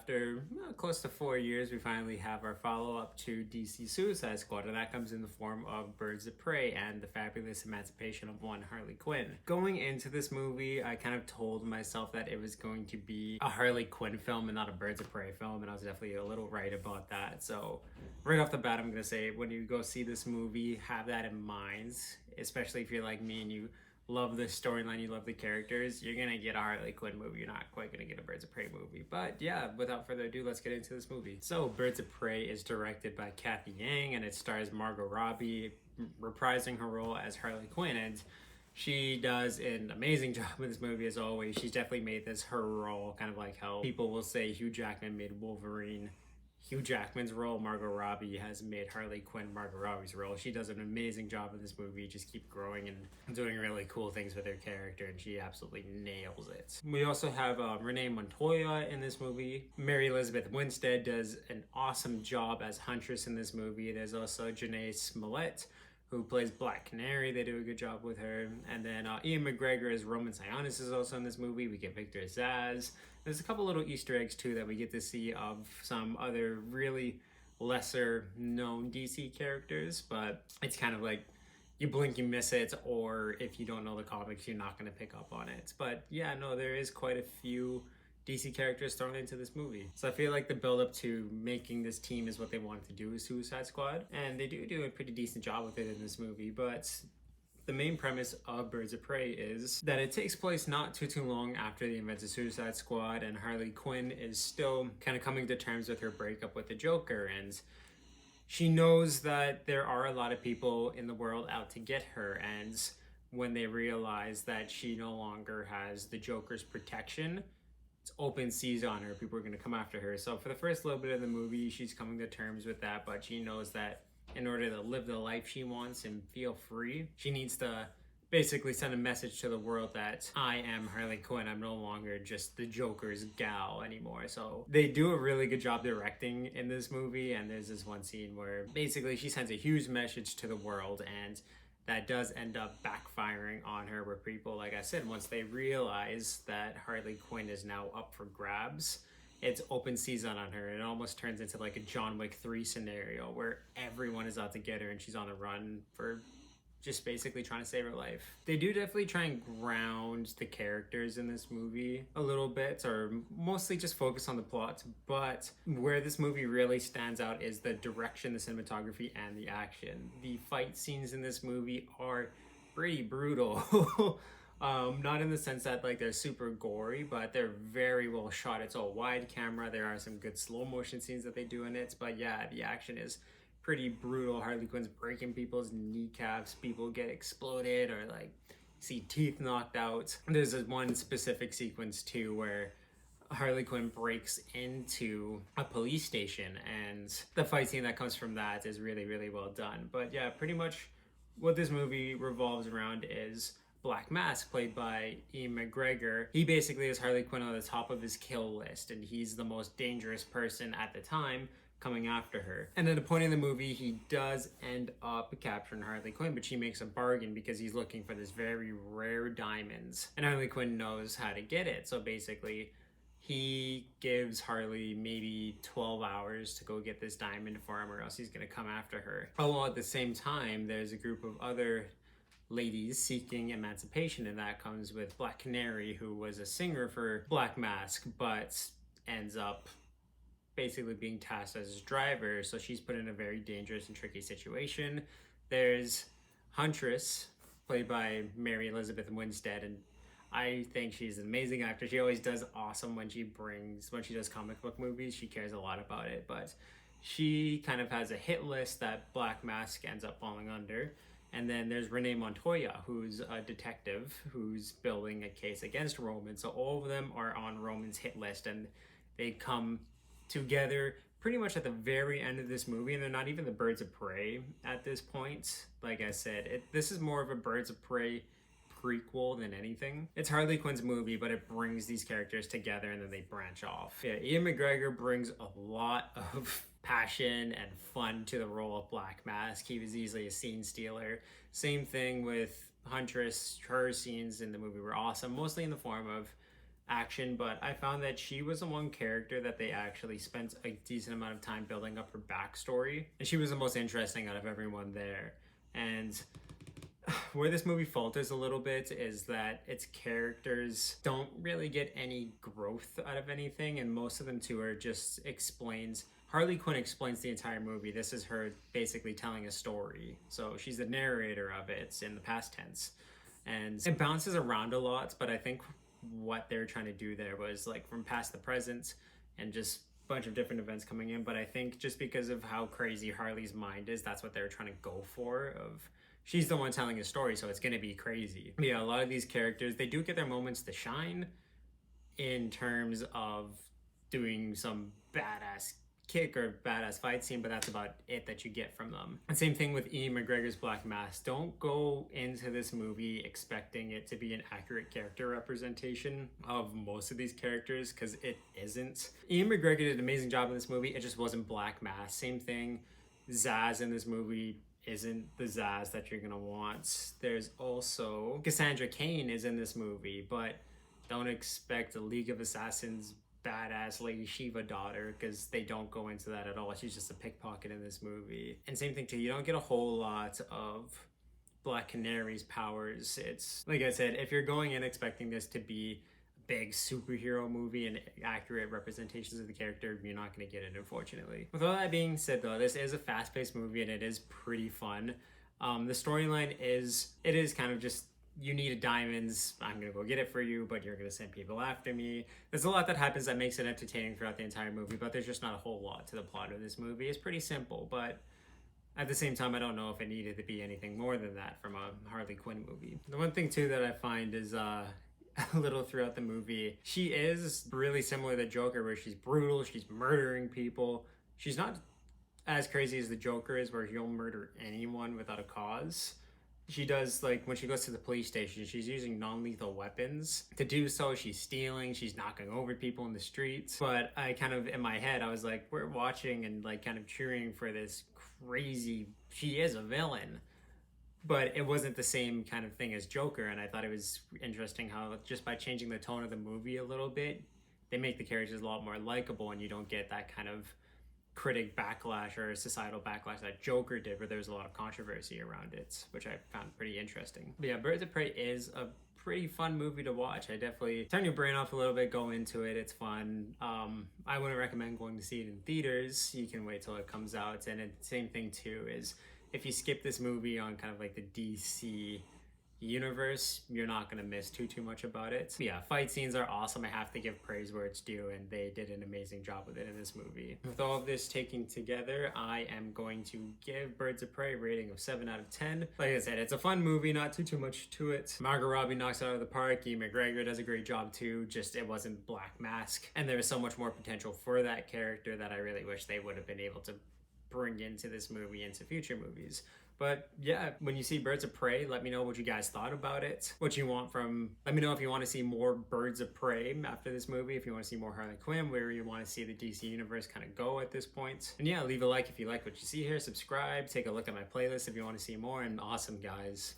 after close to 4 years, we finally have our follow-up to DC Suicide Squad, and that comes in the form of Birds of Prey and the fabulous emancipation of one Harley Quinn. Going into this movie, I kind of told myself that it was going to be a Harley Quinn film and not a Birds of Prey film, and I was definitely a little right about that. So right off the bat, I'm going to say, when you go see this movie, have that in mind, especially if you're like me and you love the storyline, you love the characters, you're gonna get a Harley Quinn movie. You're not quite gonna get a Birds of Prey movie. But yeah, without further ado, let's get into this movie. So Birds of Prey is directed by Kathy Yang, and it stars Margot Robbie reprising her role as Harley Quinn, and she does an amazing job in this movie as always. She's definitely made this her role, kind of like how people will say Hugh Jackman made Wolverine Hugh Jackman's role. Margot Robbie has made Harley Quinn Margot Robbie's role. She does an amazing job in this movie, just keep growing and doing really cool things with her character, and she absolutely nails it. We also have Renee Montoya in this movie. Mary Elizabeth Winstead does an awesome job as Huntress in this movie. There's also Janae Smollett, who plays Black Canary. They do a good job with her. And then Ian McGregor as Roman Sionis is also in this movie. We get Victor Zsasz. There's a couple little Easter eggs too that we get to see of some other really lesser known DC characters, but it's kind of like you blink, you miss it, or if you don't know the comics, you're not going to pick up on it. But yeah, no, there is quite a few DC characters thrown into this movie. So I feel like the build up to making this team is what they wanted to do with Suicide Squad, and they do a pretty decent job with it in this movie. But the main premise of Birds of Prey is that it takes place not too long after the events of Suicide Squad, and Harley Quinn is still kind of coming to terms with her breakup with the Joker, and she knows that there are a lot of people in the world out to get her, and when they realize that she no longer has the Joker's protection, it's open season on her. People are going to come after her. So for the first little bit of the movie, she's coming to terms with that, but she knows that in order to live the life she wants and feel free, she needs to basically send a message to the world that I am Harley Quinn. I'm no longer just the Joker's gal anymore. So they do a really good job directing in this movie, and there's this one scene where basically she sends a huge message to the world, and that does end up backfiring on her, where people, like I said, once they realize that Harley Quinn is now up for grabs, it's open season on her. It almost turns into like a John Wick 3 scenario where everyone is out to get her and she's on the run for just basically trying to save her life. They do definitely try and ground the characters in this movie a little bit, or mostly just focus on the plot, but where this movie really stands out is the direction, the cinematography, and the action. The fight scenes in this movie are pretty brutal. Not in the sense that like they're super gory, but they're very well shot. It's all wide camera. There are some good slow motion scenes that they do in it, but yeah, the action is pretty brutal. Harley Quinn's breaking people's kneecaps, people get exploded, or like see teeth knocked out. There's this one specific sequence too where Harley Quinn breaks into a police station, and the fight scene that comes from that is really well done. But yeah, pretty much what this movie revolves around is Black Mask, played by Ian McGregor. He basically is Harley Quinn on the top of his kill list, and he's the most dangerous person at the time coming after her. And at a point in the movie, he does end up capturing Harley Quinn, but she makes a bargain because he's looking for this very rare diamonds, and Harley Quinn knows how to get it. So basically, he gives Harley maybe 12 hours to go get this diamond for him, or else he's gonna come after her. Although at the same time, there's a group of other ladies seeking emancipation, and that comes with Black Canary, who was a singer for Black Mask, but ends up basically being tasked as his driver, so she's put in a very dangerous and tricky situation. There's Huntress, played by Mary Elizabeth Winstead, and I think she's an amazing actor. She always does awesome when she does comic book movies. She cares a lot about it, but she kind of has a hit list that Black Mask ends up falling under. And then there's Renee Montoya, who's a detective who's building a case against Roman. So all of them are on Roman's hit list, and they come together pretty much at the very end of this movie, and they're not even the Birds of Prey at this point. Like I said, this is more of a Birds of Prey prequel than anything. It's Harley Quinn's movie, but it brings these characters together and then they branch off. Yeah, Ian McGregor brings a lot of passion and fun to the role of Black Mask. He was easily a scene stealer. Same thing with Huntress. Her scenes in the movie were awesome, mostly in the form of action, but I found that she was the one character that they actually spent a decent amount of time building up her backstory, and she was the most interesting out of everyone there. And where this movie falters a little bit is that its characters don't really get any growth out of anything, and most of them too are just explains. Harley Quinn explains the entire movie. This is her basically telling a story. So she's the narrator of it. It's in the past tense. And it bounces around a lot, but I think what they're trying to do there was like from past to present and just a bunch of different events coming in. But I think just because of how crazy Harley's mind is, that's what they're trying to go for. Of she's the one telling a story, so it's gonna be crazy. But yeah, a lot of these characters, they do get their moments to shine in terms of doing some badass kick or badass fight scene, but that's about it that you get from them. And same thing with Ian McGregor's Black Mask. Don't go into this movie expecting it to be an accurate character representation of most of these characters, because it isn't. Ian McGregor did an amazing job in this movie. It just wasn't Black Mask. Same thing, Zaz in this movie isn't the Zaz that you're gonna want. There's also Cassandra Cain is in this movie, but don't expect a League of Assassins badass Lady Shiva daughter, because they don't go into that at all. She's just a pickpocket in this movie. And same thing too, you don't get a whole lot of Black Canary's powers. It's like I said, if you're going in expecting this to be a big superhero movie and accurate representations of the character, you're not going to get it, unfortunately. With all that being said though, this is a fast-paced movie and it is pretty fun. The storyline is kind of just, you need diamonds, I'm gonna go get it for you, but you're gonna send people after me. There's a lot that happens that makes it entertaining throughout the entire movie, but there's just not a whole lot to the plot of this movie. It's pretty simple, but at the same time, I don't know if it needed to be anything more than that from a Harley Quinn movie. The one thing too that I find is a little throughout the movie, she is really similar to Joker, where she's brutal, she's murdering people. She's not as crazy as the Joker is, where he'll murder anyone without a cause. She does, like, when she goes to the police station, she's using non-lethal weapons. To do so, she's stealing, she's knocking over people in the streets. But I kind of, in my head, I was like, we're watching and, like, kind of cheering for this crazy, she is a villain. But it wasn't the same kind of thing as Joker, and I thought it was interesting how just by changing the tone of the movie a little bit, they make the characters a lot more likable, and you don't get that kind of critic backlash or societal backlash that Joker did, where there was a lot of controversy around it, which I found pretty interesting. But yeah, Birds of Prey is a pretty fun movie to watch. I definitely turn your brain off a little bit, go into it. It's fun. I wouldn't recommend going to see it in theaters. You can wait till it comes out. And the same thing too is if you skip this movie on kind of like the DC universe, you're not going to miss too much about it. But yeah, fight scenes are awesome. I have to give praise where it's due, and they did an amazing job with it in this movie. With all of this taken together, I am going to give Birds of Prey a rating of 7 out of 10. Like I said, it's a fun movie, not too much to it. Margot Robbie knocks it out of the park. Ian McGregor does a great job too, just it wasn't Black Mask, and there is so much more potential for that character that I really wish they would have been able to bring into this movie, into future movies. But yeah, when you see Birds of Prey, let me know what you guys thought about it. What you want from, let me know if you want to see more Birds of Prey after this movie, if you want to see more Harley Quinn, where you want to see the DC universe kind of go at this point. And yeah, leave a like if you like what you see here, subscribe, take a look at my playlist if you want to see more, and awesome guys.